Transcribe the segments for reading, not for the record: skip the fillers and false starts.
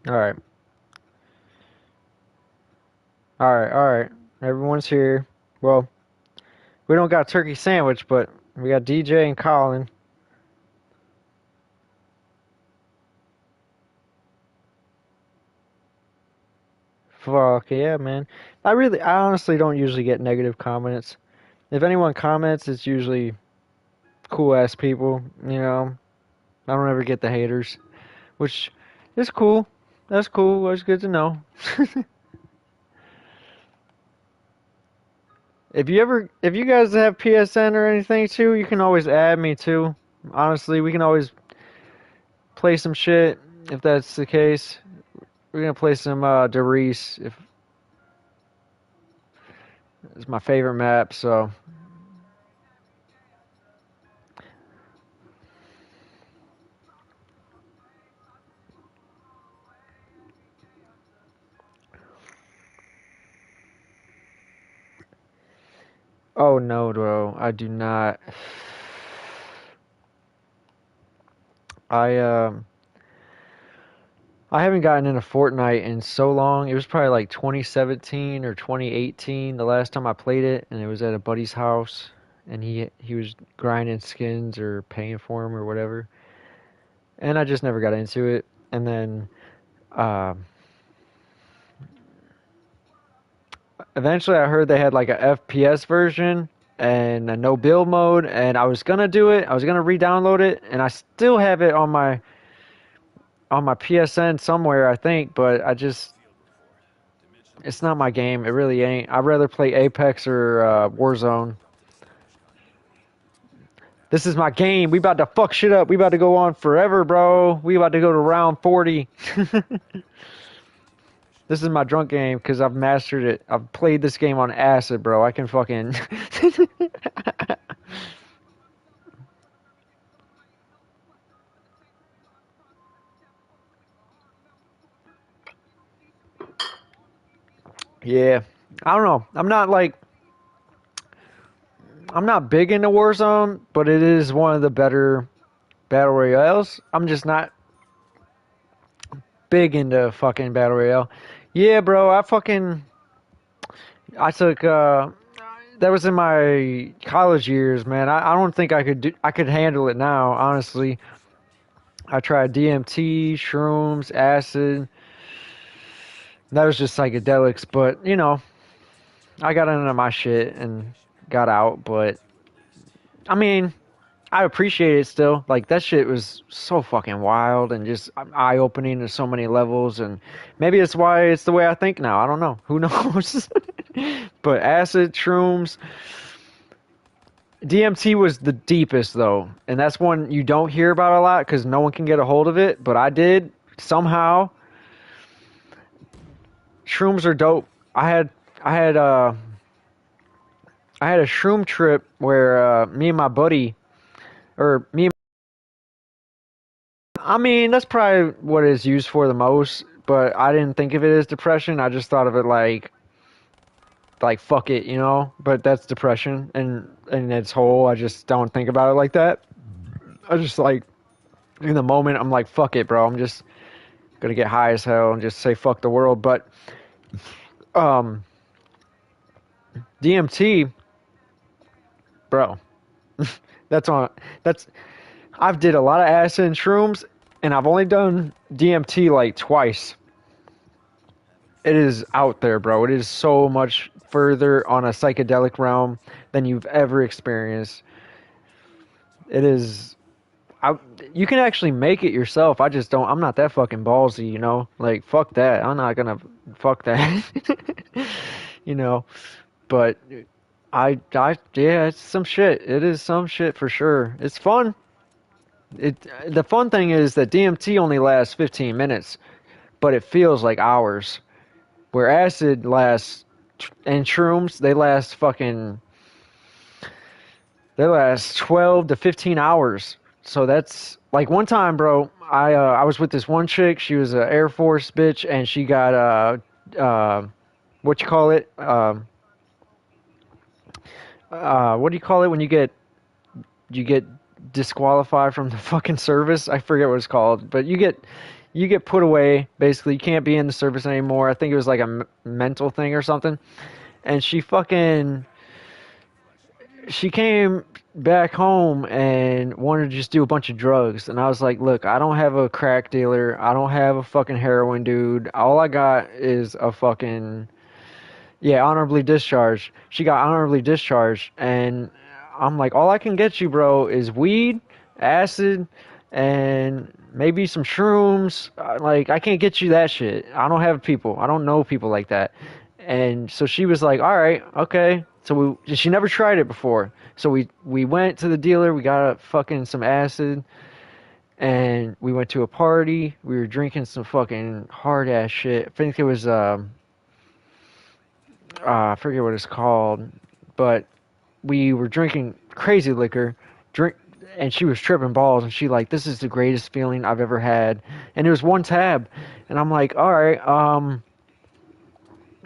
All right. All right. All right. Everyone's here. Well, we don't got turkey sandwich, but we got DJ and Colin. Fuck yeah, man. I honestly don't usually get negative comments. If anyone comments, it's usually cool ass people, you know. I don't ever get the haters, which is cool. That's cool. That's good to know. If you guys have PSN or anything too, you can always add me too. Honestly, we can always play some shit if that's the case. We're gonna play some Derice if it's my favorite map. So, oh no, bro, I do not. I I haven't gotten into Fortnite in so long. It was probably like 2017 or 2018 the last time I played it, and it was at a buddy's house, and he was grinding skins or paying for them or whatever, and I just never got into it. And then uh, eventually, I heard they had like a FPS version and a no build mode, and I was gonna do it. I was gonna re-download it, and I still have it on my PSN somewhere, I think, but I just it's not my game. It really ain't. I'd rather play Apex or Warzone. This is my game. We about to fuck shit up. We about to go on forever, bro. We about to go to round 40. This is my drunk game because I've mastered it. I've played this game on acid, bro. I can fucking. Yeah. I don't know. I'm not big into Warzone, but it is one of the better battle royales. I'm just not big into fucking battle royale. Yeah, bro. I took that was in my college years, man. I don't think I could handle it now, honestly. I tried DMT, shrooms, acid. That was just psychedelics, but you know, I got into my shit and got out, but I mean, I appreciate it still. Like that shit was so fucking wild and just eye-opening to so many levels, and maybe it's why it's the way I think now. I don't know. Who knows? But acid, shrooms, DMT was the deepest though, and that's one you don't hear about a lot because no one can get a hold of it. But I did somehow. Shrooms are dope. I had I had a shroom trip where me and my buddy, or me. I mean, that's probably what it's used for the most. But I didn't think of it as depression. I just thought of it like fuck it, you know. But that's depression, and in its whole, I just don't think about it like that. I just like in the moment, I'm like fuck it, bro. I'm just gonna get high as hell and just say fuck the world. But um, DMT, bro, that's on. That's I've did a lot of acid and shrooms, and I've only done DMT like twice. It is out there, bro. It is so much further on a psychedelic realm than you've ever experienced. It is. I, you can actually make it yourself. I just don't. I'm not that fucking ballsy, you know. Like fuck that. I'm not gonna fuck that. You know. But yeah, it's some shit. It is some shit for sure. It's fun. It the fun thing is that DMT only lasts 15 minutes, but it feels like hours. Where acid lasts and shrooms, they last 12 to 15 hours. So that's like one time, bro. I was with this one chick. She was an Air Force bitch, and she got what you call it? What do you call it when you get disqualified from the fucking service? I forget what it's called, but you get put away. Basically, you can't be in the service anymore. I think it was like a mental thing or something. And she came back home and wanted to just do a bunch of drugs. And I was like, look, I don't have a crack dealer. I don't have a fucking heroin dude. All I got is a fucking, yeah, honorably discharged. She got honorably discharged. And I'm like, all I can get you, bro, is weed, acid, and maybe some shrooms. Like, I can't get you that shit. I don't have people. I don't know people like that. And so she was like, all right, okay. So she never tried it before. So we went to the dealer. We got fucking some acid, and we went to a party. We were drinking some fucking hard ass shit. I think it was I forget what it's called, but we were drinking crazy liquor. Drink, and she was tripping balls, and she like, this is the greatest feeling I've ever had. And it was one tab, and I'm like, all right,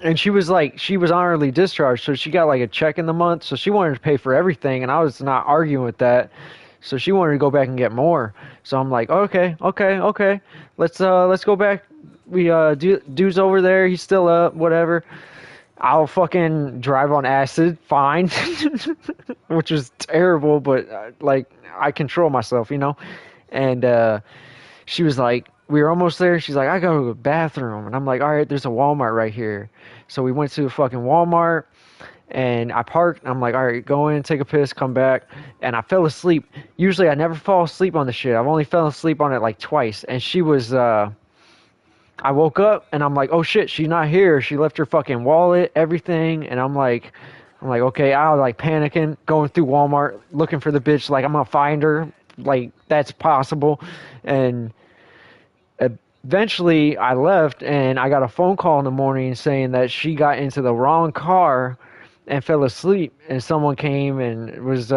and she was like, she was honorably discharged, so she got like a check in the month, so she wanted to pay for everything, and I was not arguing with that. So she wanted to go back and get more. So I'm like, okay, okay, okay, let's go back. We dude's over there, he's still up, whatever. I'll fucking drive on acid, fine, which is terrible, but like I control myself, you know. And she was like, we were almost there. She's like, I go to the bathroom, and I'm like, all right, there's a Walmart right here. So we went to a fucking Walmart, and I parked. I'm like, all right, go in, take a piss, come back, and I fell asleep. Usually, I never fall asleep on the shit. I've only fell asleep on it like twice, and she was. I woke up and I'm like, oh shit, she's not here. She left her fucking wallet, everything, and I'm like, okay, I was like panicking, going through Walmart, looking for the bitch, like I'm gonna find her, like that's possible, and eventually I left and I got a phone call in the morning saying that she got into the wrong car and fell asleep, and someone came and was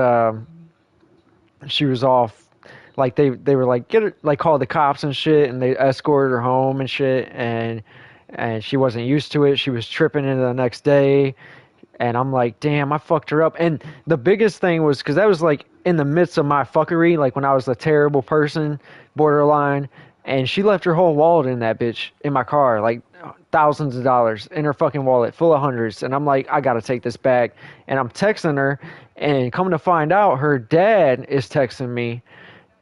she was off. Like they were like, get her, like call the cops and shit, and they escorted her home and shit, and she wasn't used to it. She was tripping into the next day, and I'm like, damn, I fucked her up. And the biggest thing was because that was like in the midst of my fuckery, like when I was a terrible person, borderline, and she left her whole wallet in that bitch in my car, like thousands of dollars in her fucking wallet, full of hundreds. And I'm like, I gotta take this back. And I'm texting her, and coming to find out, her dad is texting me,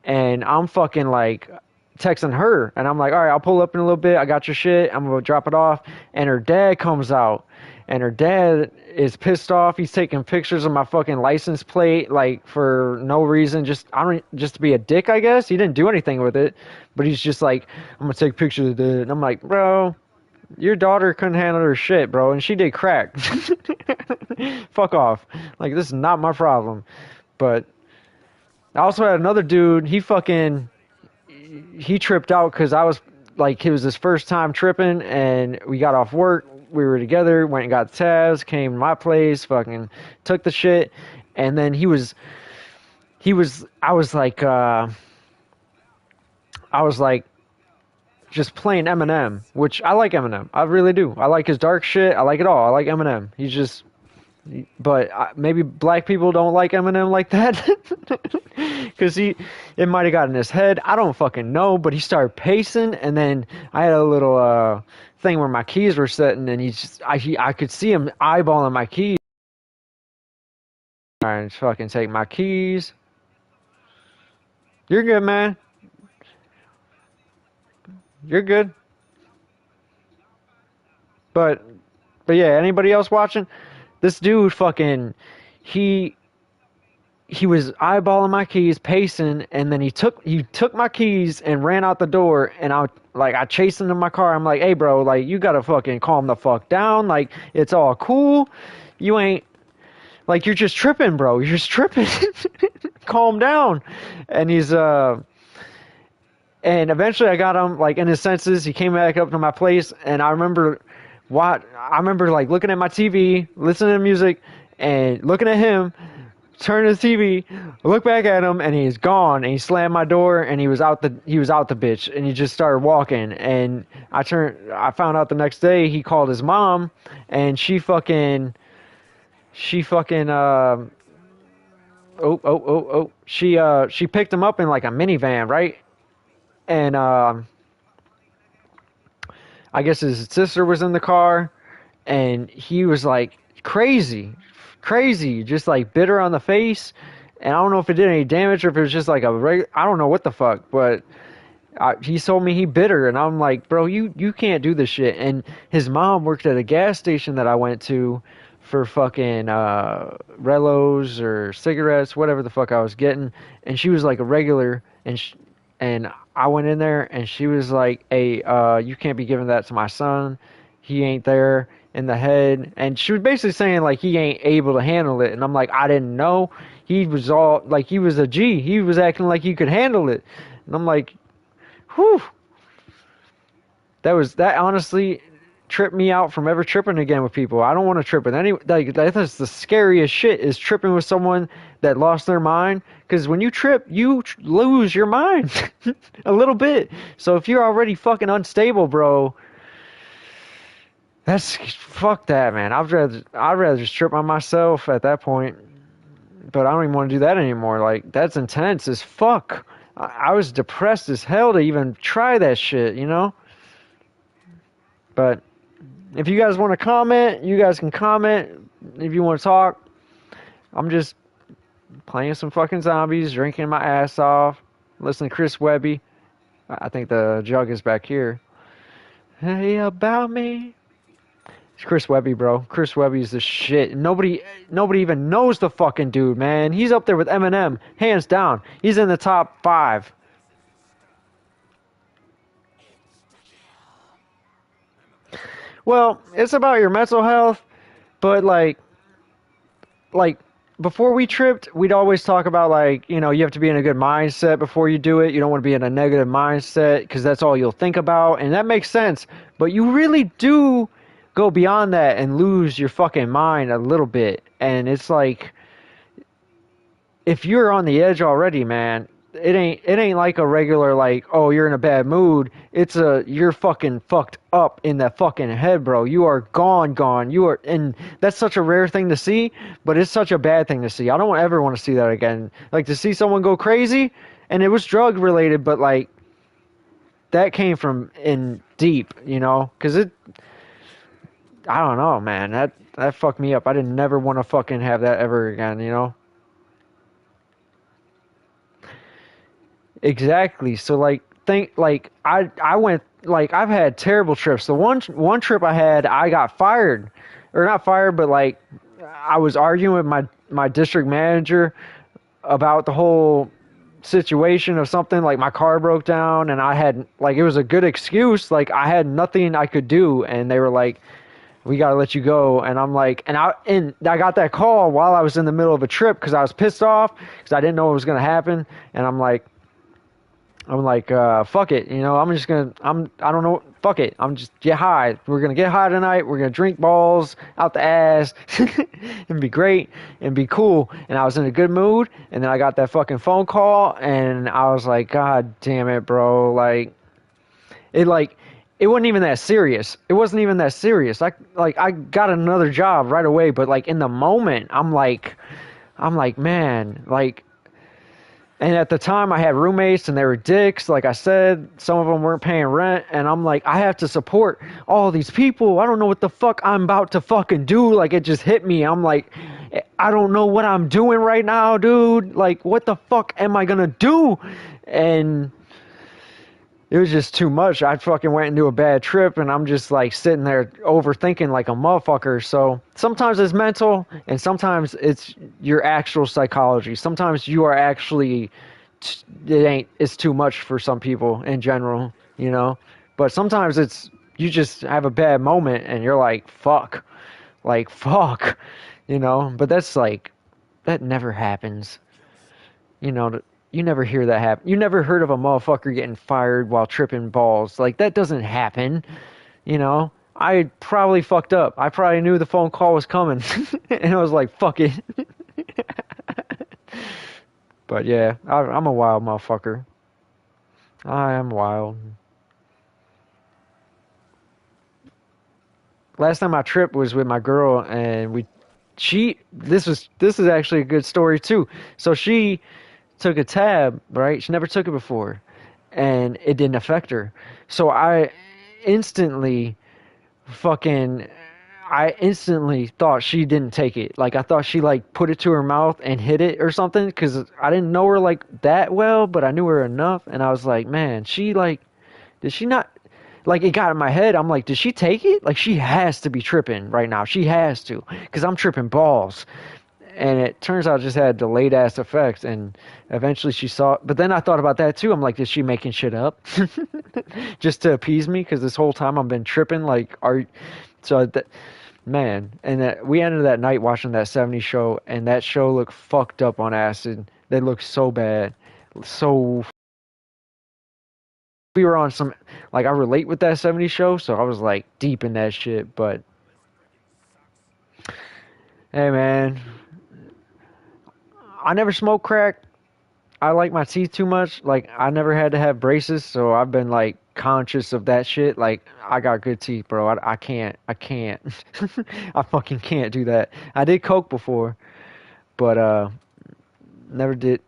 and I'm fucking like texting her, and I'm like, all right, I'll pull up in a little bit. I got your shit. I'm gonna drop it off. And her dad comes out, and her dad is pissed off. He's taking pictures of my fucking license plate, like for no reason, just just to be a dick, I guess. He didn't do anything with it, but he's just like, I'm gonna take pictures of it. And I'm like, bro, your daughter couldn't handle her shit, bro, and she did crack. Fuck off. Like, this is not my problem. But I also had another dude. He tripped out because I was like, it was his first time tripping, and we got off work. We were together, went and got tabs, came to my place, fucking took the shit, and then I was like just playing Eminem, which I like Eminem. I really do. I like his dark shit. I like it all. I like Eminem. He's just, but maybe black people don't like Eminem like that, because it might have got in his head. I don't fucking know, but he started pacing, and then I had a little thing where my keys were sitting, and I could see him eyeballing my keys. Trying to fucking take my keys. You're good, man. You're good. But yeah, anybody else watching? This dude fucking, he was eyeballing my keys, pacing, and then he took my keys and ran out the door, and I chased him to my car. I'm like, hey bro, like you gotta fucking calm the fuck down. Like, it's all cool. You ain't, like, you're just tripping, bro. You're just tripping. Calm down. And and eventually I got him like in his senses. He came back up to my place, and I remember like looking at my TV, listening to music, and looking at him, turn the TV, look back at him, and he's gone. And he slammed my door, and he was out the bitch, and he just started walking. And I found out the next day he called his mom, and she picked him up in like a minivan, right? And I guess his sister was in the car, and he was like crazy, just like bit her on the face. And I don't know if it did any damage or if it was just like I don't know what the fuck, but he told me he bit her, and I'm like, bro, you can't do this shit. And his mom worked at a gas station that I went to for fucking Relos or cigarettes, whatever the fuck I was getting, and she was like a regular, and I went in there, and she was like, hey, you can't be giving that to my son. He ain't there in the head, and she was basically saying like he ain't able to handle it, and I'm like, I didn't know. He was all like, he was a G. He was acting like he could handle it, and I'm like, whew. That honestly tripped me out from ever tripping again with people. I don't want to trip with any, like, that's the scariest shit, is tripping with someone that lost their mind. Because when you trip, you lose your mind a little bit. So if you're already fucking unstable, bro, that's fuck that, man. I'd rather just trip on myself at that point. But I don't even want to do that anymore. Like, that's intense as fuck. I was depressed as hell to even try that shit, you know? But if you guys want to comment, you guys can comment. If you want to talk, I'm just playing some fucking zombies, drinking my ass off, listening to Chris Webby. I think the jug is back here. Hey, about me. It's Chris Webby, bro. Chris Webby's the shit. Nobody even knows the fucking dude, man. He's up there with Eminem, hands down. He's in the top 5. Well, it's about your mental health, but like before we tripped, we'd always talk about, like, you know, you have to be in a good mindset before you do it. You don't want to be in a negative mindset because that's all you'll think about, and that makes sense. But you really do go beyond that and lose your fucking mind a little bit. And it's like, if you're on the edge already, man, it ain't like a regular, like, oh, you're in a bad mood. It's you're fucking fucked up in that fucking head, bro. You are gone. You are, and that's such a rare thing to see, but it's such a bad thing to see. I don't ever want to see that again. Like, to see someone go crazy, and it was drug related, but like, that came from in deep, you know, because I don't know, man. That fucked me up. I didn't never want to fucking have that ever again, you know? Exactly. So like, I went, like, I've had terrible trips. The one trip I had, I got fired, or not fired, but like, I was arguing with my district manager about the whole situation of something. Like, my car broke down, and I had, like, it was a good excuse. Like, I had nothing I could do, and they were like, we gotta let you go. And I'm like, and I got that call while I was in the middle of a trip because I was pissed off because I didn't know what was gonna happen. And I'm like, fuck it, you know, I don't know, fuck it, I'm just get high. We're gonna get high tonight. We're gonna drink balls out the ass and be great and be cool. And I was in a good mood, and then I got that fucking phone call, and I was like, God damn it, bro. It wasn't even that serious. It wasn't even that serious. I got another job right away, but like, in the moment, I'm like, man, like. And at the time, I had roommates, and they were dicks. Like I said, some of them weren't paying rent. And I'm like, I have to support all these people. I don't know what the fuck I'm about to fucking do. Like, it just hit me. I'm like, I don't know what I'm doing right now, dude. Like, what the fuck am I going to do? And it was just too much. I fucking went into a bad trip, and I'm just like sitting there overthinking like a motherfucker. So sometimes it's mental, and sometimes it's your actual psychology. Sometimes you are actually, it's too much for some people in general, you know? But sometimes it's, you just have a bad moment, and you're like, fuck, you know? But that's like, that never happens, you know? You never hear that happen. You never heard of a motherfucker getting fired while tripping balls. Like, that doesn't happen, you know? I probably fucked up. I probably knew the phone call was coming, and I was like, fuck it. But yeah, I'm a wild motherfucker. I am wild. Last time I tripped was with my girl, and this is actually a good story too. So she took a tab, right? She never took it before, and it didn't affect her. So instantly fucking I instantly thought she didn't take it. Like I thought she like put it to her mouth and hit it or something because I didn't know her like that well, but I knew her enough, and I was like, man, she like did she not? Like it got in my head. I'm like, did she take it? Like she has to be tripping right now. She has to, because I'm tripping balls. And it turns out it just had delayed ass effects. And eventually she saw. But then I thought about that too. I'm like, is she making shit up just to appease me? Because this whole time I've been tripping. Like, so that man. And that we ended that night watching that '70s show, and that show looked fucked up on acid. They looked so bad, so we were on some like I relate with that '70s show, so I was like deep in that shit. But hey, man, I never smoked crack. I like my teeth too much. Like I never had to have braces, so I've been like conscious of that shit. Like I got good teeth, bro. I can't. I can't. I fucking can't do that. I did coke before, but never did.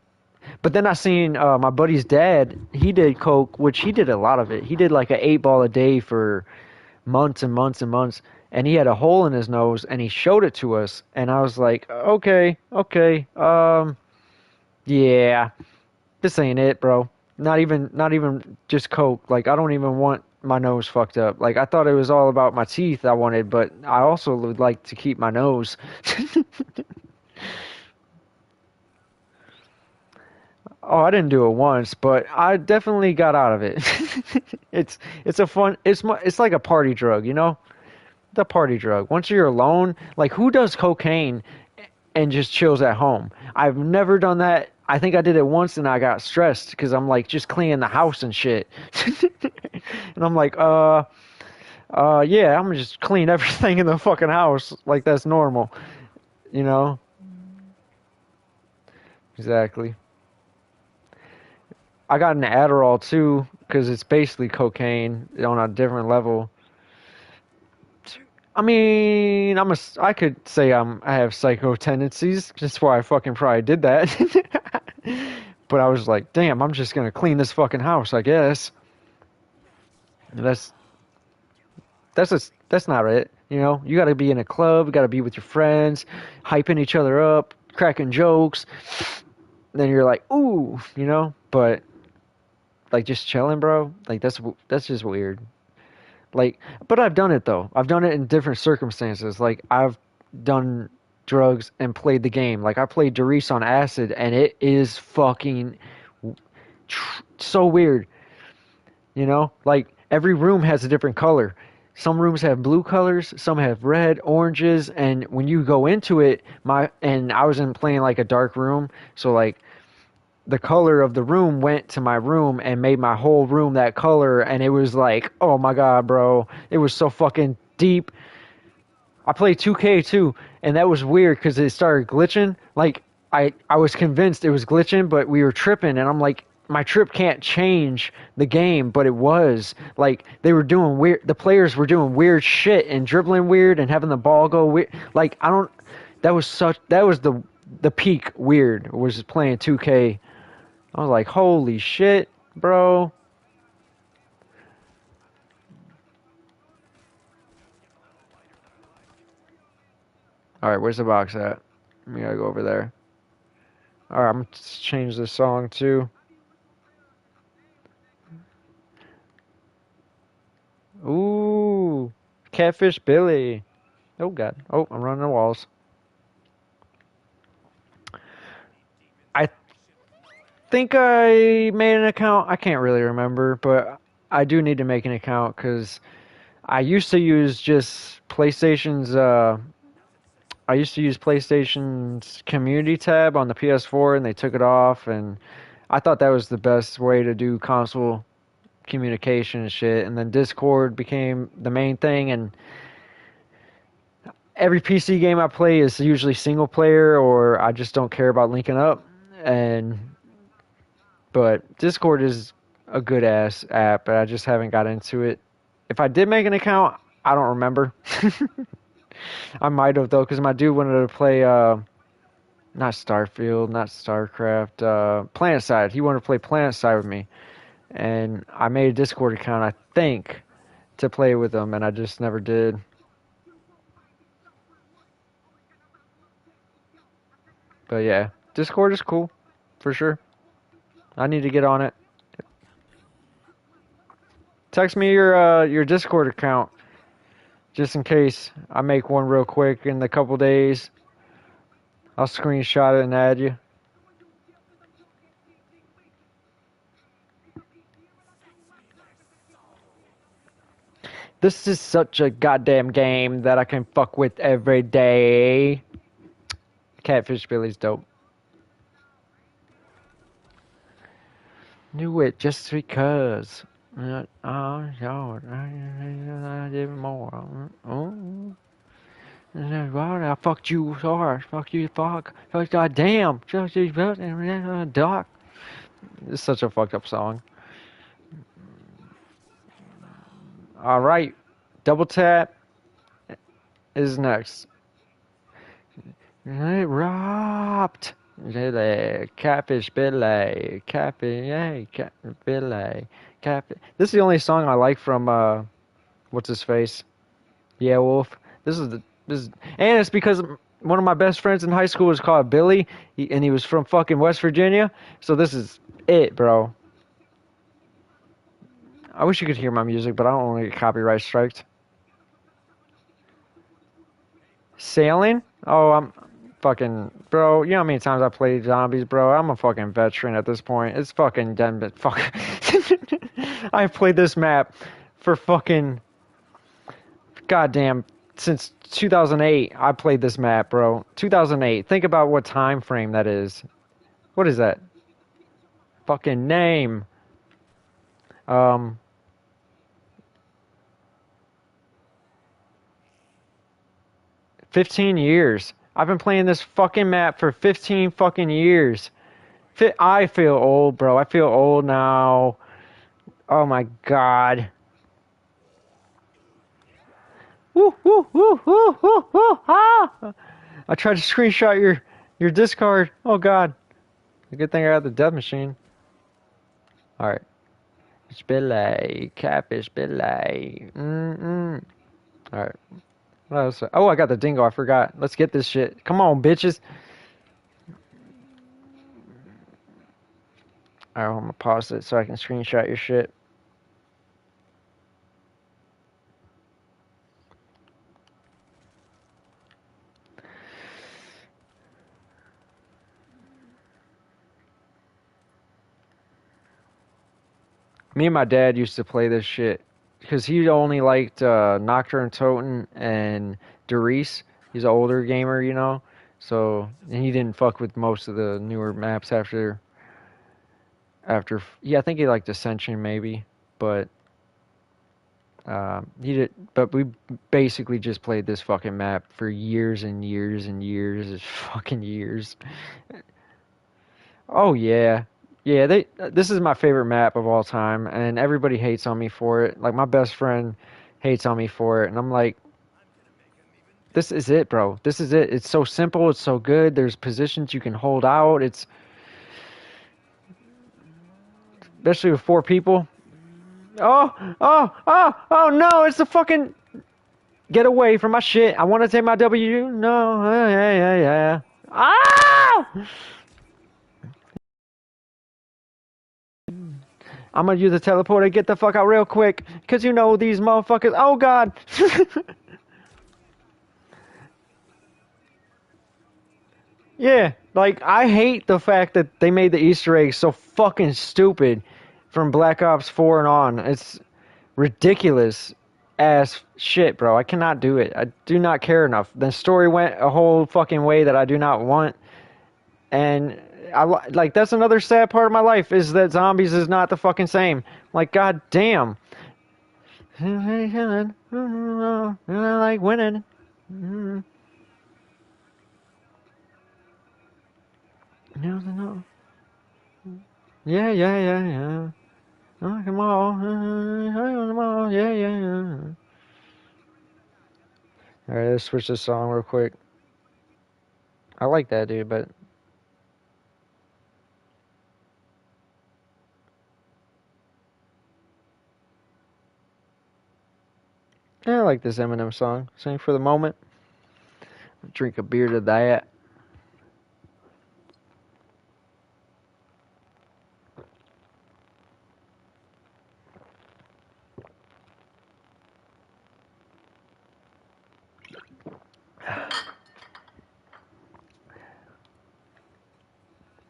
But then I seen my buddy's dad. He did coke, which he did a lot of it. He did like an 8 ball a day for months and months and months, and he had a hole in his nose, and he showed it to us, and I was like, okay, okay, yeah, this ain't it, bro. Not even just coke. Like I don't even want my nose fucked up. Like I thought it was all about my teeth I wanted, but I also would like to keep my nose. Oh, I didn't do it once, but I definitely got out of it. It's a fun. It's like a party drug, you know? The party drug. Once you're alone, like who does cocaine and just chills at home? I've never done that. I think I did it once and I got stressed because I'm like just cleaning the house and shit. And I'm like, yeah, I'm gonna just clean everything in the fucking house like that's normal, you know? Exactly. I got an Adderall too because it's basically cocaine on a different level. I mean, I could say I have psycho tendencies. That's why I fucking probably did that. But I was like, damn, I'm just gonna clean this fucking house, I guess. That's that's not it. You know, you got to be in a club, you got to be with your friends, hyping each other up, cracking jokes. Then you're like, ooh, you know. But like just chilling, bro. Like that's just weird. Like, but I've done it though. I've done it in different circumstances. Like I've done drugs and played the game. Like I played Doris on acid, and it is fucking so weird. You know, like every room has a different color. Some rooms have blue colors, some have red, oranges, and when you go into it, I was in playing like a dark room, so like the color of the room went to my room and made my whole room that color, and it was like, oh my god, bro, it was so fucking deep. I played 2K too, and that was weird because it started glitching. Like I was convinced it was glitching, but we were tripping, and I'm like, my trip can't change the game, but it was like they were doing weird. The players were doing weird shit and dribbling weird and having the ball go weird. Like I don't. That was the peak weird was playing 2K. I was like, holy shit, bro. All right, where's the box at? We gotta go over there. All right, I'm gonna change the song too. Ooh, Catfish Billy. Oh god. Oh, I'm running the walls. I think I made an account. I can't really remember, but I do need to make an account because I used to use just PlayStation's. I used to use PlayStation's community tab on the PS4, and they took it off, and I thought that was the best way to do console communication and shit. And then Discord became the main thing, and every PC game I play is usually single player, or I just don't care about linking up. And but Discord is a good ass app, but I just haven't got into it. If I did make an account, I don't remember. I might have though, because my dude wanted to play not Starfield, not StarCraft, PlanetSide. He wanted to play PlanetSide with me, and I made a Discord account, I think, to play with them, and I just never did. But yeah, Discord is cool, for sure. I need to get on it. Text me your Discord account, just in case I make one real quick in a couple days. I'll screenshot it and add you. This is such a goddamn game that I can fuck with every day. Catfish Billy's dope. Knew it just because. Oh, I did more. Oh. I fucked you so hard. Fuck you, fuck. Fuck, goddamn. Doc. It's such a fucked up song. Alright. Double tap is next. Robbed. Billy, catfish Billy, catfish, hey, Billy, catfish. This is the only song I like from what's his face? Yeah, Wolf. And it's because one of my best friends in high school was called Billy, and he was from fucking West Virginia. So this is it, bro. I wish you could hear my music, but I don't want to get copyright striked. Sailing? Oh, I'm fucking, bro. You know how many times I played zombies, bro? I'm a fucking veteran at this point. It's fucking done, but fuck. I've played this map for fucking goddamn since 2008. I played this map, bro. 2008. Think about what time frame that is. What is that? Fucking name. Um, 15 years. I've been playing this fucking map for 15 fucking years. I feel old, bro. I feel old now. Oh my god. Woo, woo, woo, woo, woo, woo, ah! I tried to screenshot your Discord. Oh god. A good thing I got the death machine. Alright. It's Billy. Catfish Billy. Alright. What else? Oh, I got the dingo. I forgot. Let's get this shit. Come on, bitches. Alright, I'm gonna pause it so I can screenshot your shit. Me and my dad used to play this shit because he only liked Nocturne Toten and Derice. He's an older gamer, you know, so and he didn't fuck with most of the newer maps after. Yeah, I think he liked Ascension maybe, but he did. But we basically just played this fucking map for years and years and years, it's fucking years. Oh yeah. Yeah, this is my favorite map of all time and everybody hates on me for it. Like my best friend hates on me for it and I'm like this is it, bro. This is it. It's so simple, it's so good. There's positions you can hold out. It's especially with four people. Oh no, it's the fucking get away from my shit. I want to take my W. No. Yeah. Ah! I'm gonna use the teleporter, get the fuck out real quick, cause you know these motherfuckers. Oh god. Yeah, like I hate the fact that they made the Easter eggs so fucking stupid from Black Ops 4 and on. It's ridiculous ass shit, bro. I cannot do it. I do not care enough. The story went a whole fucking way that I do not want, and like that's another sad part of my life is that zombies is not the fucking same. Like god damn. I like winning. No. Yeah. Oh, come on. Yeah. Alright, let's switch this song real quick. I like that dude, but Yeah, I like this Eminem song. Sing for the moment. Drink a beer to that.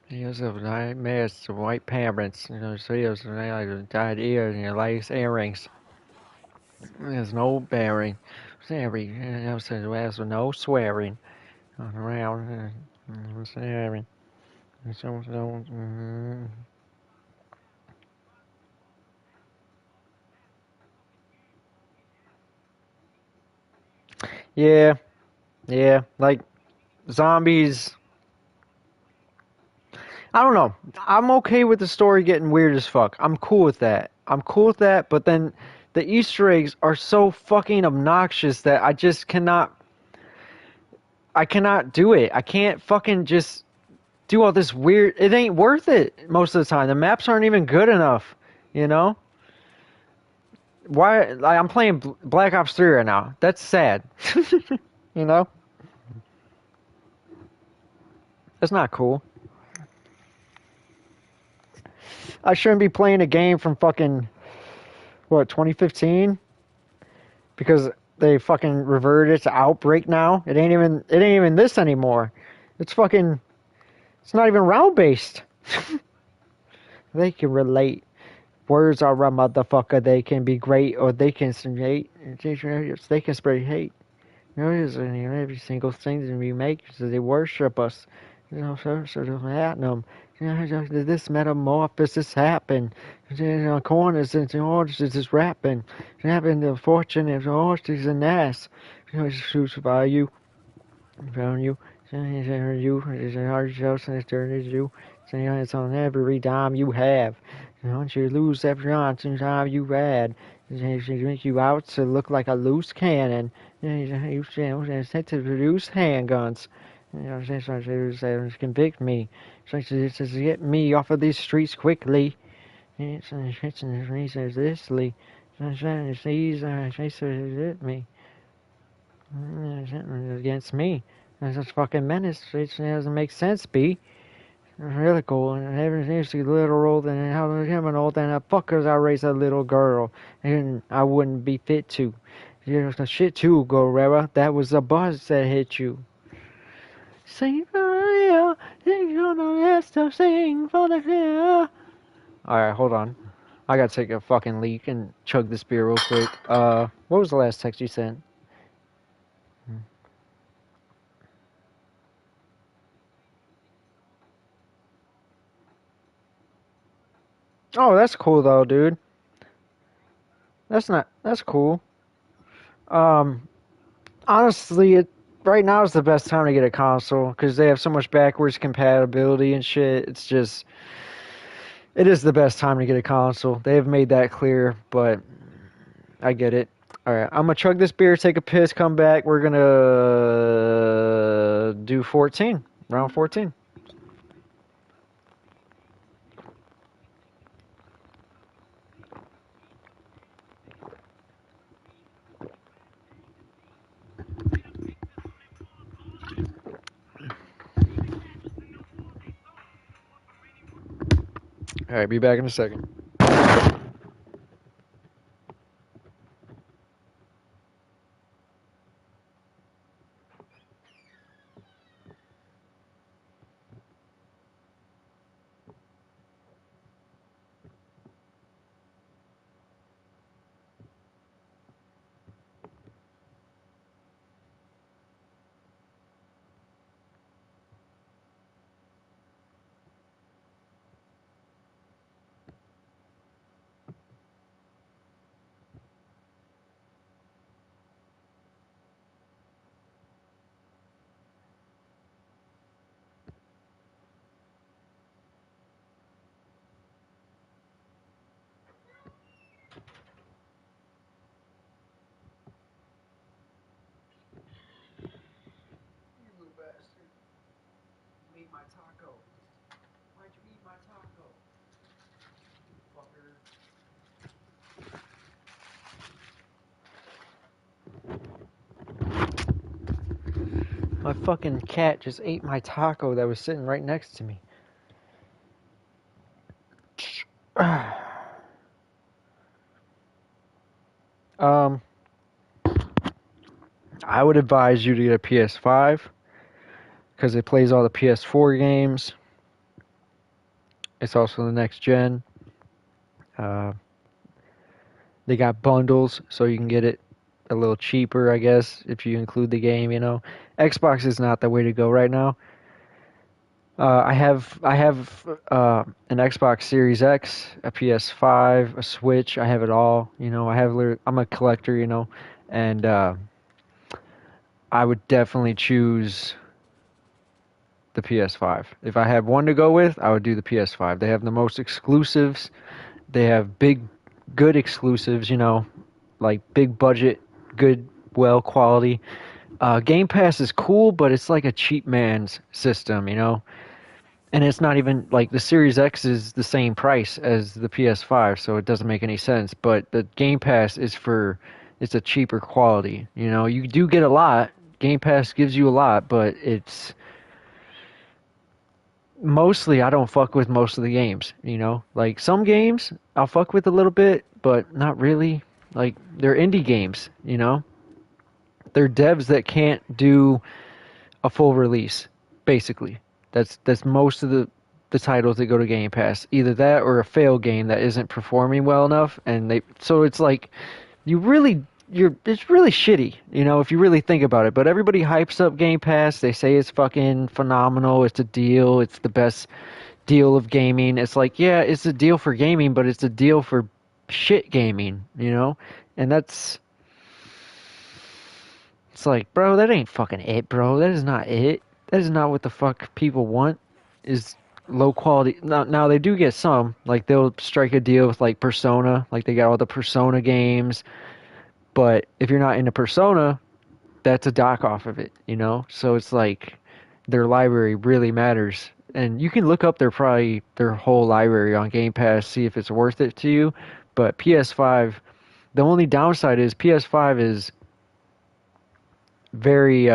Years of nightmares to white parents. You know, years of died ears and your life's earrings. There's no bearing. Every there's no swearing. Around swearing. Yeah, yeah. Like zombies. I don't know. I'm okay with the story getting weird as fuck. I'm cool with that. I'm cool with that. But then the Easter eggs are so fucking obnoxious that I just cannot. I cannot do it. I can't fucking just do all this weird. It ain't worth it most of the time. The maps aren't even good enough. You know why? Like, I'm playing Black Ops 3 right now. That's sad. You know that's not cool. I shouldn't be playing a game from fucking what 2015 because they fucking reverted it to Outbreak now. It ain't even this anymore. It's fucking it's not even round based. They can relate. Words are a motherfucker. They can be great or they can hate. They can spread hate. You know, every single thing that we make, so they worship us. You know, so platinum. You know, this metamorphosis happened. You know, corners and oranges is rapping. It happened the fortune of oranges and ass. You know, it's crucify you. Found you. You. It's a hard show and it's turned you. It's on every dime you have. Don't you lose every time you had. She make you out to look like a loose cannon. You sent to produce handguns. You know, to convict me. To get me off of these streets quickly. It's this Lee. Hit me. Against me. That's a fucking menace. It doesn't make sense, B. Really cool, and everything's literal, then how criminal, then a fuckers I raise a little girl, and I wouldn't be fit to. There's no shit too, Gorilla. That was a buzz that hit you. Sing for real, you're the rest of sing for the real. Alright, hold on. I gotta take a fucking leak and chug this beer real quick. What was the last text you sent? Oh, that's cool though, dude. That's cool. Um, Honestly, right now is the best time to get a console because they have so much backwards compatibility and shit. It is the best time to get a console. They have made that clear, but I get it. All right, I'm gonna chug this beer, take a piss, come back. We're gonna do 14, round 14. All right, be back in a second. You little bastard! You ate my taco. Why'd you eat my taco, fucker? My fucking cat just ate my taco that was sitting right next to me. um, I would advise you to get a PS5 because it plays all the PS4 games. It's also the next gen. Uh, they got bundles, so you can get it a little cheaper, I guess, if you include the game. You know, Xbox is not the way to go right now. I have an Xbox Series X, a PS5, a Switch. I have it all. You know, I'm a collector. You know, and I would definitely choose the PS5. If I had one to go with, I would do the PS5. They have the most exclusives. They have good exclusives. You know, like big budget, good, well quality. Game Pass is cool, but it's like a cheap man's system. You know. And it's not even like the Series X is the same price as the PS5, so it doesn't make any sense. But the Game Pass it's a cheaper quality. You know, you do get a lot. Game Pass gives you a lot, but it's mostly I don't fuck with most of the games. You know, like some games I'll fuck with a little bit, but not really. Like they're indie games. You know, they're devs that can't do a full release, basically. That's most of the titles that go to Game Pass. Either that or a failed game that isn't performing well enough, and they so it's like it's really shitty, you know, if you really think about it. But everybody hypes up Game Pass. They say it's fucking phenomenal. It's a deal. It's the best deal of gaming. It's like, yeah, it's a deal for gaming, but it's a deal for shit gaming, you know? And it's like, bro, that ain't fucking it, bro. That is not it. That is not what the fuck people want. Is low quality. Now they do get some. Like they'll strike a deal with like Persona. Like they got all the Persona games. But if you're not into Persona, that's a dock off of it, you know? So it's like their library really matters. And you can look up their whole library on Game Pass, see if it's worth it to you. But PS5, the only downside is PS5 is very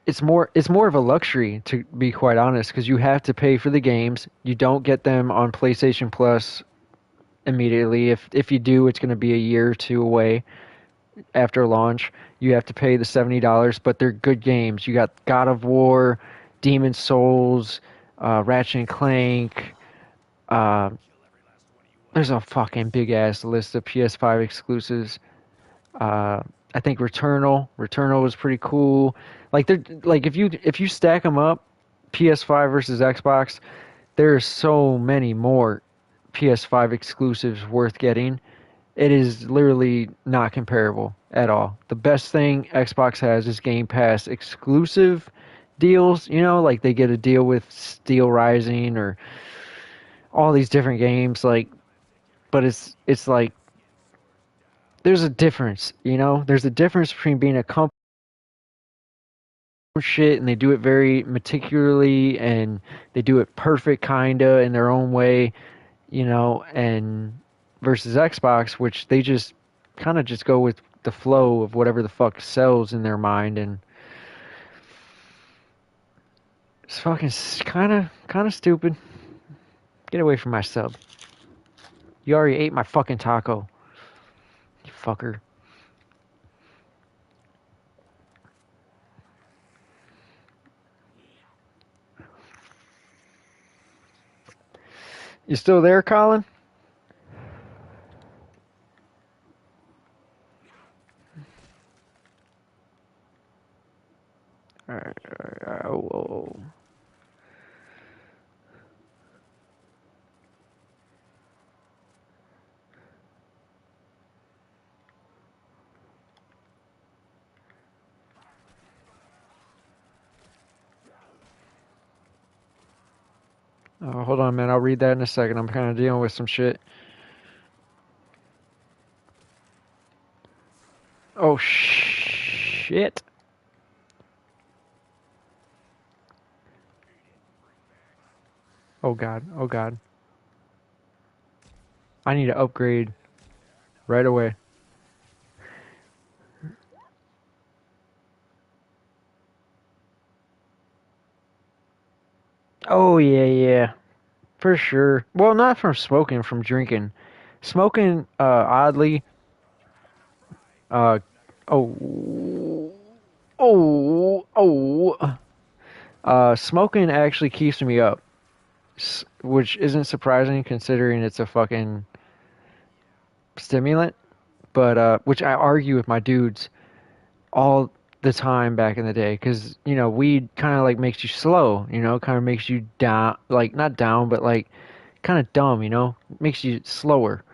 it's more of a luxury, to be quite honest, because you have to pay for the games. You don't get them on PlayStation Plus immediately. If you do, it's going to be a year or two away after launch. You have to pay the $70, but they're good games. You got God of War, Demon Souls, Ratchet and Clank. Uh, there's a fucking big ass list of PS5 exclusives. Uh, I think Returnal was pretty cool. Like they're like if you stack them up, PS5 versus Xbox, there's so many more PS5 exclusives worth getting. It is literally not comparable at all. The best thing Xbox has is Game Pass exclusive deals. You know, like they get a deal with Steel Rising or all these different games. Like, but it's like there's a difference. You know, there's a difference between being a company shit and they do it very meticulously and they do it perfect kinda in their own way, you know, and versus Xbox, which they just kind of just go with the flow of whatever the fuck sells in their mind. And it's fucking kind of stupid. Get away from my sub. You already ate my fucking taco, you fucker. You still there, Colin? All right, all right, oh. Hold on, man. I'll read that in a second. I'm kind of dealing with some shit. Oh, shit. Oh, God. Oh, God. I need to upgrade right away. Oh yeah, yeah, for sure. Well, not from smoking, from drinking. Smoking, oddly, uh, oh, smoking actually keeps me up, which isn't surprising considering it's a fucking stimulant. But which I argue with my dudes all the time back in the day, because weed kind of like makes you slow, kind of makes you down, like not down, but like kind of dumb, makes you slower.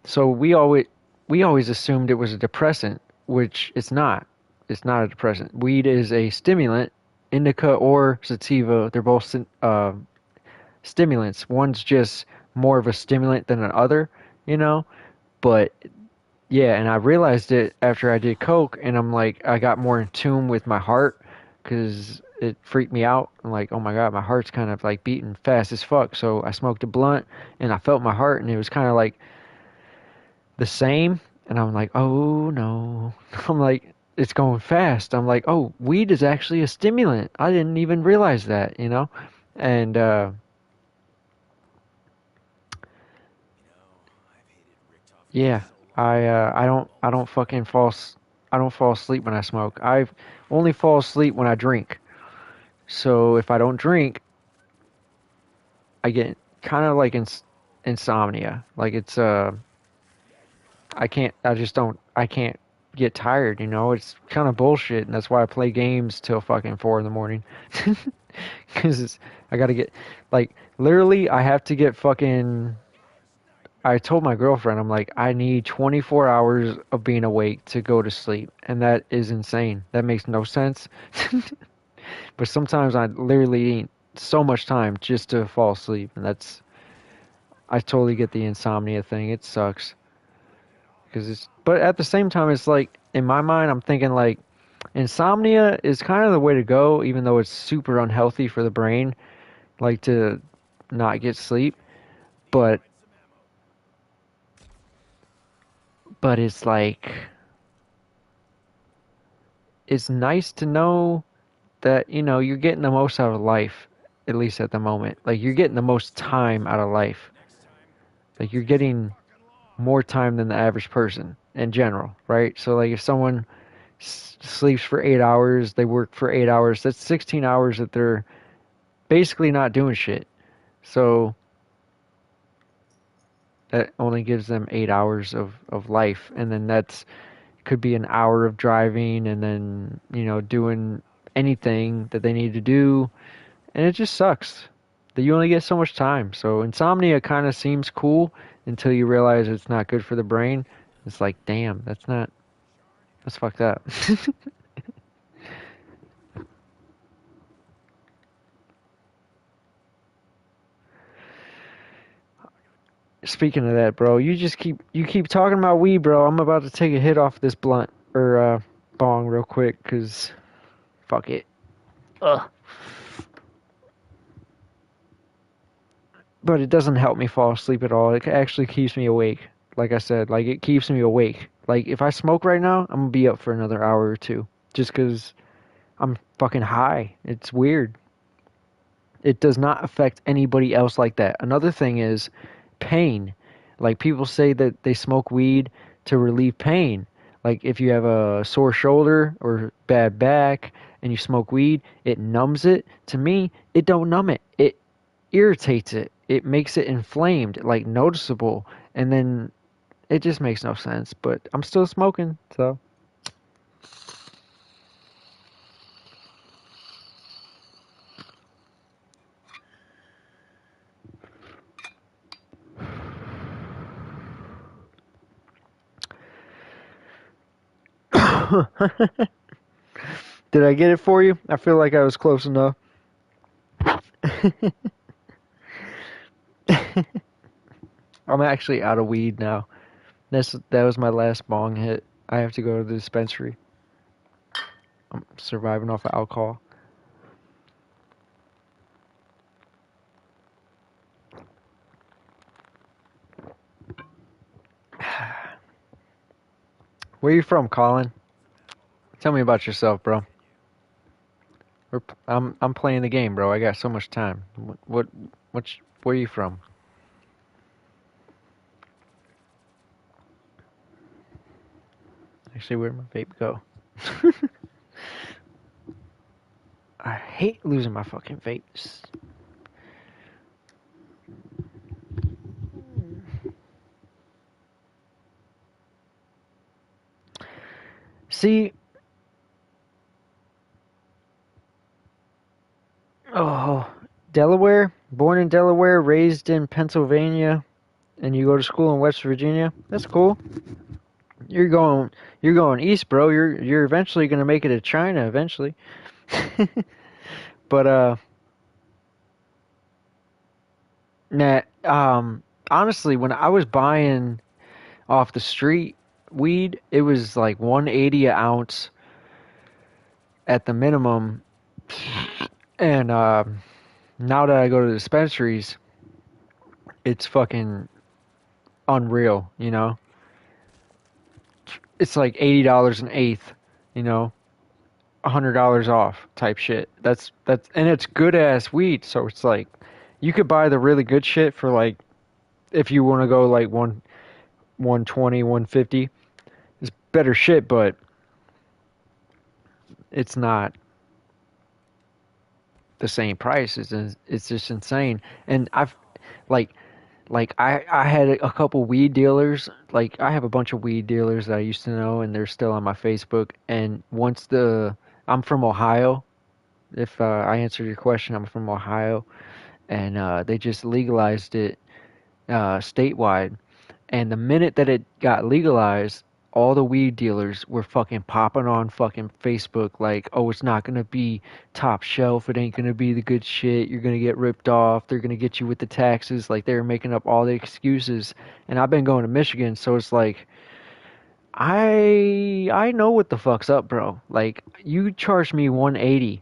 So we always assumed it was a depressant, which it's not. It's not a depressant. Weed is a stimulant. Indica or sativa, they're both stimulants. One's just more of a stimulant than the other, you know. But yeah, and I realized it after I did coke, and I'm like, I got more in tune with my heart because it freaked me out. I'm like, oh my god, my heart's kind of like beating fast as fuck. So I smoked a blunt, and I felt my heart, and it was kind of like the same. And I'm like, oh no. I'm like, it's going fast. I'm like, oh, weed is actually a stimulant. I didn't even realize that. And yeah, I don't fucking I don't fall asleep when I smoke. I only fall asleep when I drink. So if I don't drink, I get kind of like insomnia. Like it's I just don't I can't get tired. It's kind of bullshit, and that's why I play games till fucking 4 in the morning. Cuz I got to get like literally I have to get fucking I told my girlfriend, I'm like, I need 24 hours of being awake to go to sleep. And that is insane. That makes no sense. But sometimes I literally need so much time just to fall asleep. And I totally get the insomnia thing. It sucks. But at the same time, it's like, in my mind, I'm thinking like, insomnia is kind of the way to go, even though it's super unhealthy for the brain, like to not get sleep. But, but it's like, it's nice to know that you're getting the most out of life, at least at the moment. Like you're getting the most time out of life. Like you're getting more time than the average person in general, right? So like if someone sleeps for 8 hours, they work for 8 hours. That's 16 hours that they're basically not doing shit. So that only gives them 8 hours of life, and then that's could be an hour of driving, and then doing anything that they need to do. And it just sucks that you only get so much time. So insomnia kind of seems cool until you realize it's not good for the brain. It's like, damn, that's fucked up. Speaking of that, bro, you keep talking about weed, bro. I'm about to take a hit off this blunt or bong real quick, cause fuck it. Ugh. But it doesn't help me fall asleep at all. It actually keeps me awake. Like I said, like it keeps me awake. Like if I smoke right now, I'm gonna be up for another hour or two, just cause I'm fucking high. It's weird. It does not affect anybody else like that. Another thing is pain. Like people say that they smoke weed to relieve pain. Like if you have a sore shoulder or bad back and you smoke weed, it numbs it. To me, it don't numb it. It irritates it. It makes it inflamed, like noticeable. And then it just makes no sense. But I'm still smoking, so did I get it for you? I feel like I was close enough. I'm actually out of weed now. That was my last bong hit. I have to go to the dispensary. I'm surviving off of alcohol. Where you from, Colin? Tell me about yourself, bro. I'm playing the game, bro. I got so much time. Where are you from? Actually, where'd my vape go? I hate losing my fucking vapes. See, oh, Delaware, born in Delaware, raised in Pennsylvania, and you go to school in West Virginia. That's cool. You're going, you're going east, bro. You're eventually gonna make it to China eventually. But nah. Honestly, when I was buying off the street weed, it was like 180 an ounce at the minimum, and now that I go to dispensaries, it's fucking unreal. It's like $80 an eighth. You know, $100 off type shit. And it's good ass weed. So it's like you could buy the really good shit for like if you want to go like 120, 150. It's better shit, but it's not the same price. It's just insane. And I've like I had a couple weed dealers. Like I have a bunch of weed dealers that I used to know, and they're still on my Facebook. And I'm from Ohio. If I answered your question, I'm from Ohio, and they just legalized it statewide. And the minute that it got legalized, all the weed dealers were fucking popping on fucking Facebook like, oh, it's not gonna be top shelf. It ain't gonna be the good shit. You're gonna get ripped off. They're gonna get you with the taxes. Like they were making up all the excuses. And I've been going to Michigan, so it's like I know what the fuck's up, bro. Like you charged me 180,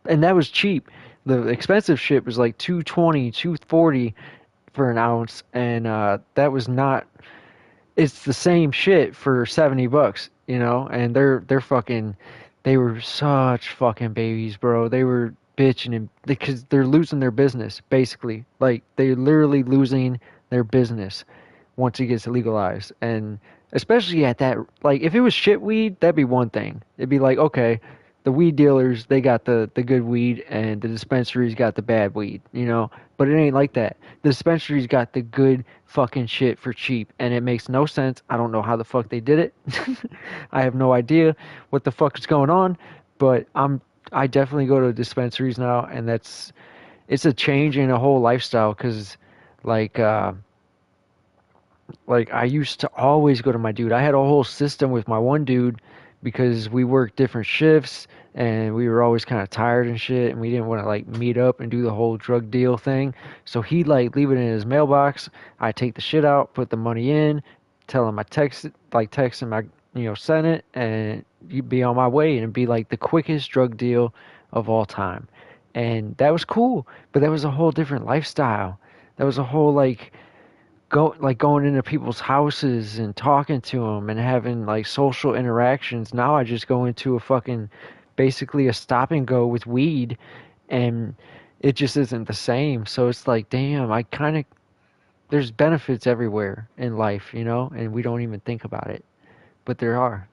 and that was cheap. The expensive shit was like 220, 240 for an ounce, and that was not. It's the same shit for $70, and they're fucking. They were such fucking babies, bro. They were bitching and because they're losing their business, basically. Like they're literally losing their business once it gets legalized. And especially at that, like, if it was shit weed, that'd be one thing. It'd be like, okay, the weed dealers, they got the good weed, and the dispensaries got the bad weed. But it ain't like that. The dispensaries got the good fucking shit for cheap, and it makes no sense. I don't know how the fuck they did it. I have no idea what the fuck is going on, but I definitely go to dispensaries now, and it's a change in a whole lifestyle, because like like I used to always go to my dude. I had a whole system with my one dude because we worked different shifts and we were always kind of tired and shit, and we didn't want to like meet up and do the whole drug deal thing. So he'd like leave it in his mailbox. I take the shit out, put the money in, tell him I text him send it, and you'd be on my way, and it'd be like the quickest drug deal of all time. And that was cool, but that was a whole different lifestyle. That was a whole going into people's houses and talking to them and having like social interactions. Now I just go into a fucking basically a stop and go with weed, and it just isn't the same. So it's like, damn, I kind of there's benefits everywhere in life, and we don't even think about it, but there are.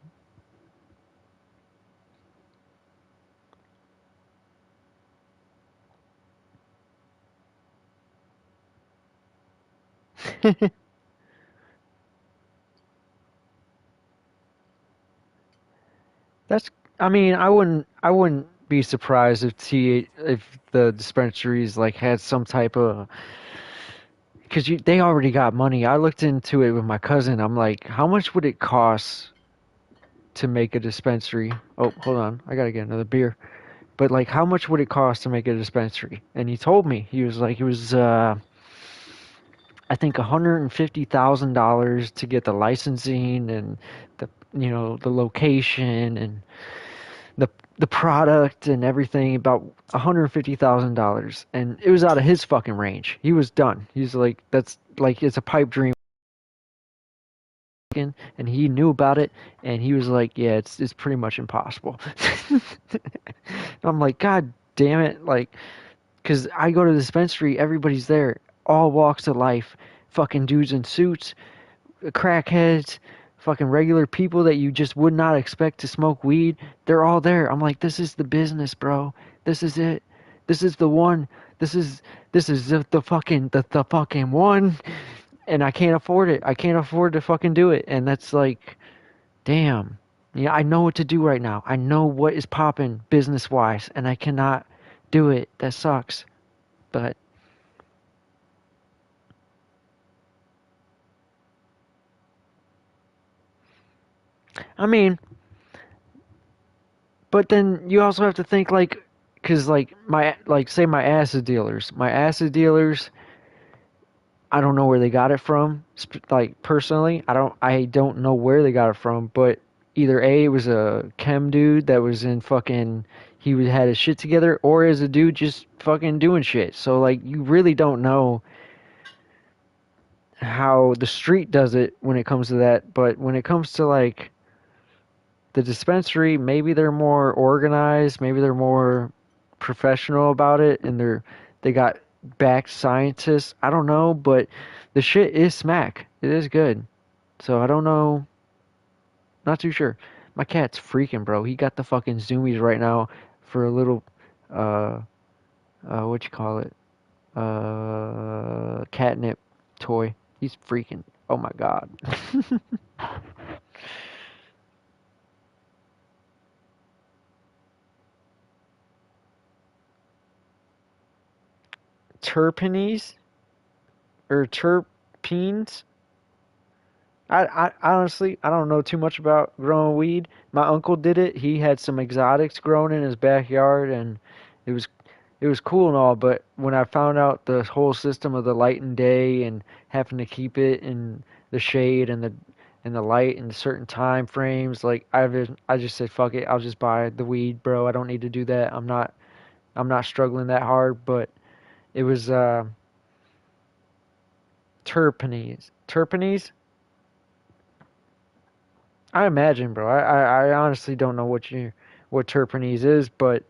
That's I mean, I wouldn't be surprised if the dispensaries like had some type of because they already got money. I looked into it with my cousin. I'm like, how much would it cost to make a dispensary? Oh, hold on, I gotta get another beer. But like, how much would it cost to make a dispensary? And he told me he was like, it was I think $150,000 to get the licensing and the location and the the product and everything, about $150,000, and it was out of his fucking range. He was done. He's like, that's like it's a pipe dream and he knew about it, and he was like, yeah, it's pretty much impossible. I'm like, God damn it, like, because I go to the dispensary, everybody's there, all walks of life, fucking dudes in suits, crackheads, fucking regular people that you just would not expect to smoke weed. They're all there. I'm like, this is the business, bro. This is it. This is the one. This is the fucking one. And I can't afford it. I can't afford to fucking do it. And that's like, damn. Yeah, I know what to do right now. I know what is popping business wise, and I cannot do it. That sucks. But I mean, but then you also have to think like, cause like say my acid dealers, I don't know where they got it from. Like personally, I don't know where they got it from. But either A, it was a chem dude that was in fucking, had his shit together, or is a dude just fucking doing shit. So like, you really don't know how the street does it when it comes to that. But when it comes to like the dispensary, maybe they're more organized, maybe they're more professional about it, and they got backed scientists. I don't know, but the shit is smack. It is good. So I don't know, not too sure. My cat's freaking, bro. He got the fucking zoomies right now for a little, uh, what you call it, catnip toy. He's freaking. Oh my god. Terpenes or terpenes? I honestly, I don't know too much about growing weed. My uncle did it. He had some exotics grown in his backyard, and it was it was cool and all. But when I found out the whole system of the light and day and having to keep it in the shade and the light in certain time frames, like I just said, fuck it. I'll just buy the weed, bro. I don't need to do that. I'm not struggling that hard. But it was terpenes. Terpenes? I imagine, bro. I honestly don't know what Terpenes is, but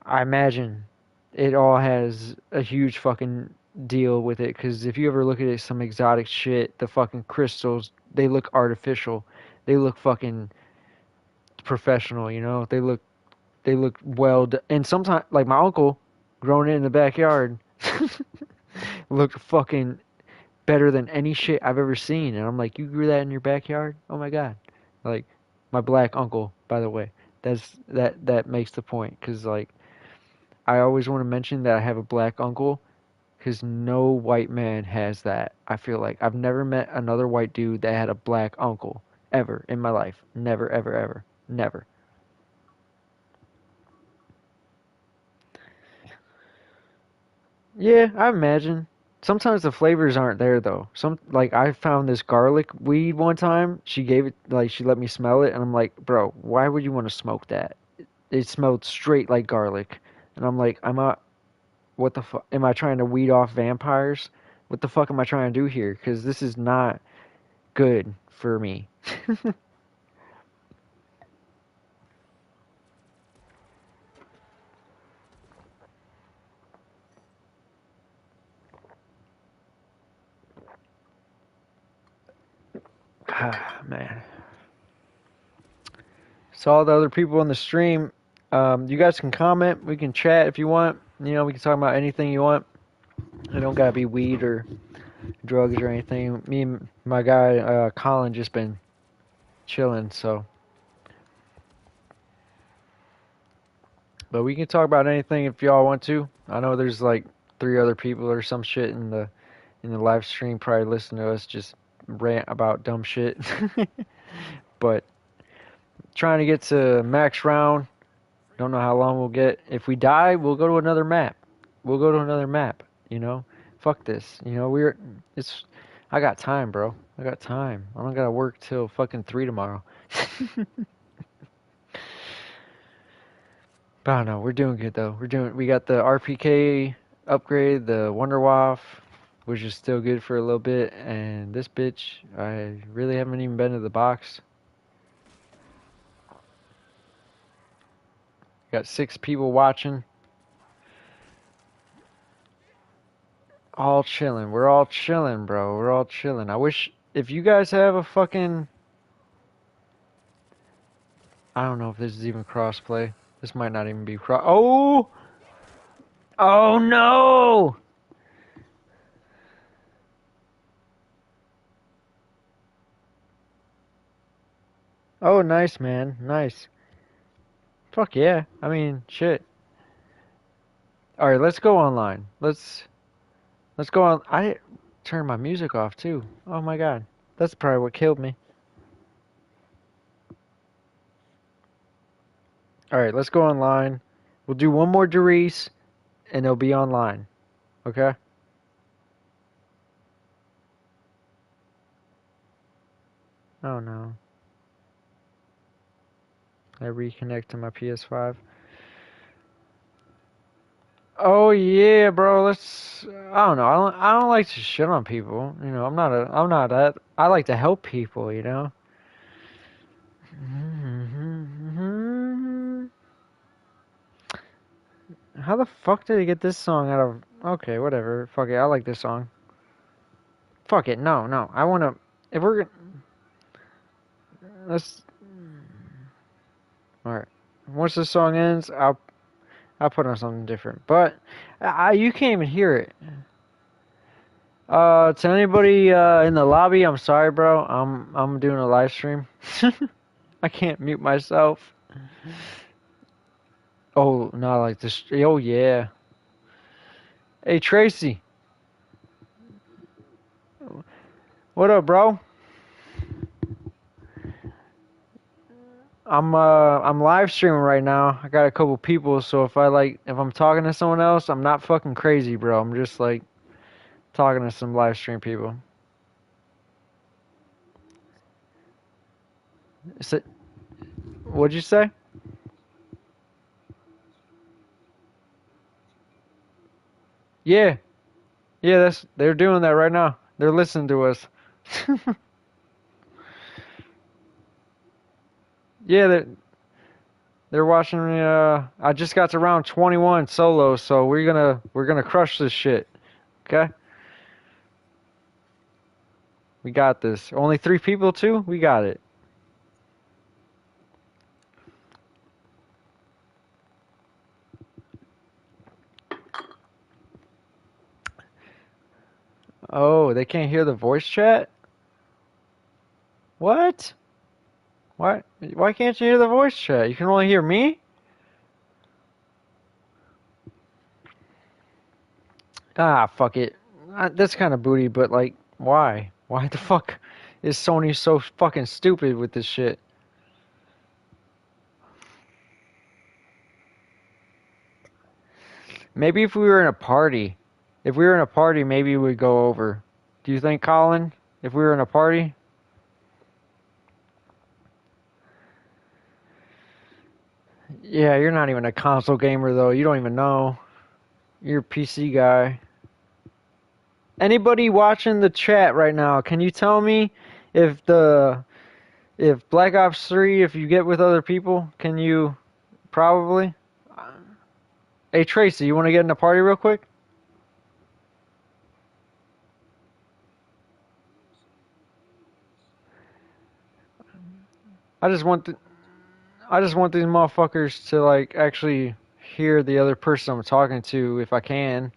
I imagine it all has a huge fucking deal with it. Because if you ever look at it, some exotic shit, the fucking crystals, they look artificial. They look fucking professional, you know. They look and sometimes like my uncle, growing it in the backyard, looked fucking better than any shit I've ever seen. And I'm like, you grew that in your backyard? Oh my god. Like my black uncle, by the way. That makes the point cuz like I always want to mention that I have a black uncle cuz no white man has that. I feel like I've never met another white dude that had a black uncle ever in my life. Never ever ever. Never. Yeah, I imagine. Sometimes the flavors aren't there though. Some like I found this garlic weed one time. She gave it like she let me smell it and I'm like, "Bro, why would you want to smoke that?" It smelled straight like garlic. And I'm like, "I'm not what the fuck am I trying to weed off vampires? What the fuck am I trying to do here? Cuz this is not good for me." Ah, man. So all the other people in the stream, you guys can comment. We can chat if you want. You know, we can talk about anything you want. It don't gotta be weed or drugs or anything. Me and my guy Colin just been chilling. So, but we can talk about anything if y'all want to. I know there's like three other people or some shit in the live stream probably listen to us just rant about dumb shit. But trying to get to max round. Don't know how long we'll get. If we die, we'll go to another map. We'll go to another map. You know, fuck this. You know, it's. I got time, bro. I got time. I don't gotta work till fucking 3 tomorrow. But I don't know. We're doing good though. We got the RPK upgrade, the Wonder Waff. which is still good for a little bit. And this bitch, I really haven't even been to the box. Got 6 people watching. All chilling. We're all chilling, bro. We're all chilling. I wish if you guys have a fucking, I don't know if this is even crossplay. This might not even be cross. Oh! Oh no! Oh, nice, man. Nice. Fuck yeah. I mean, shit. All right, let's go online. Let's go on. I turned my music off too. Oh my god. That's probably what killed me. All right, let's go online. We'll do one more Derice and it'll be online. Okay? Oh no. I reconnect to my PS5. Oh yeah, bro. Let's. I don't know. I don't like to shit on people. You know, I'm not that. I like to help people. You know. How the fuck did he get this song out of? Okay, whatever. Fuck it. I like this song. Fuck it. No, no. I wanna. If we're gonna. Let's. All right. Once the song ends, I'll put on something different. But you can't even hear it. To anybody in the lobby, I'm sorry, bro. I'm doing a live stream. I can't mute myself. Oh, not like this. Oh yeah. Hey Tracy, what up, bro? I'm live streaming right now. I got a couple people, so if I'm talking to someone else, I'm not fucking crazy, bro. I'm just like talking to some live stream people. So, what'd you say? Yeah, yeah. They're doing that right now. They're listening to us. Yeah, they're watching me. I just got to round 21 solo, so we're gonna crush this shit. Okay, we got this. Only 3 people too. We got it. Oh, they can't hear the voice chat? What? Why? Why can't you hear the voice chat? You can only hear me? Ah, fuck it. That's kind of booty, but like, why? Why the fuck is Sony so fucking stupid with this shit? Maybe if we were in a party, maybe we'd go over. Do you think, Colin? If we were in a party? Yeah, you're not even a console gamer though. You don't even know. You're a PC guy. Anybody watching the chat right now, can you tell me if the if Black Ops 3, if you get with other people, can you probably? Hey Tracy, you want to get in a party real quick? I just want th I just want these motherfuckers to like actually hear the other person I'm talking to if I can.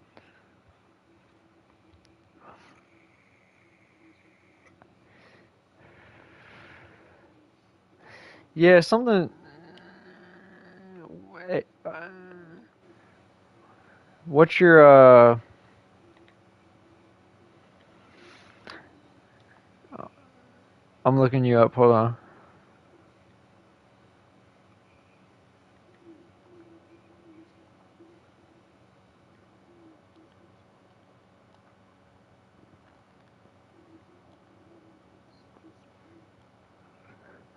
Yeah, something. What's your I'm looking you up. Hold on.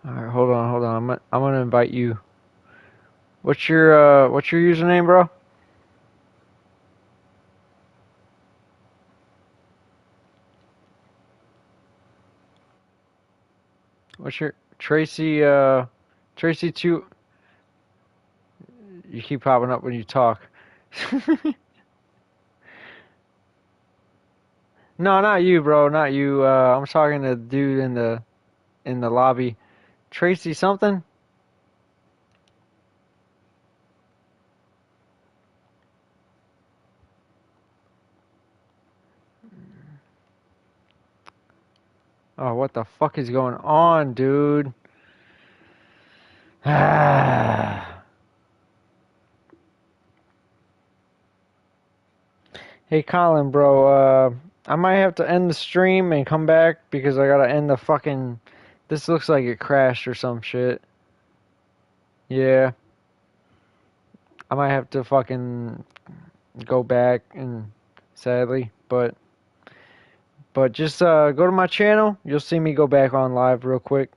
All right, hold on. I'm gonna invite you. What's your username, bro? What's your Tracy? Tracy two. You keep popping up when you talk. No, not you, bro. Not you. I'm talking to the dude in the lobby. Tracy something? Oh, what the fuck is going on, dude? Hey, Colin, bro. I might have to end the stream and come back because I gotta end the fucking. This looks like it crashed or some shit. Yeah, I might have to fucking go back and sadly, but just go to my channel. You'll see me go back on live real quick.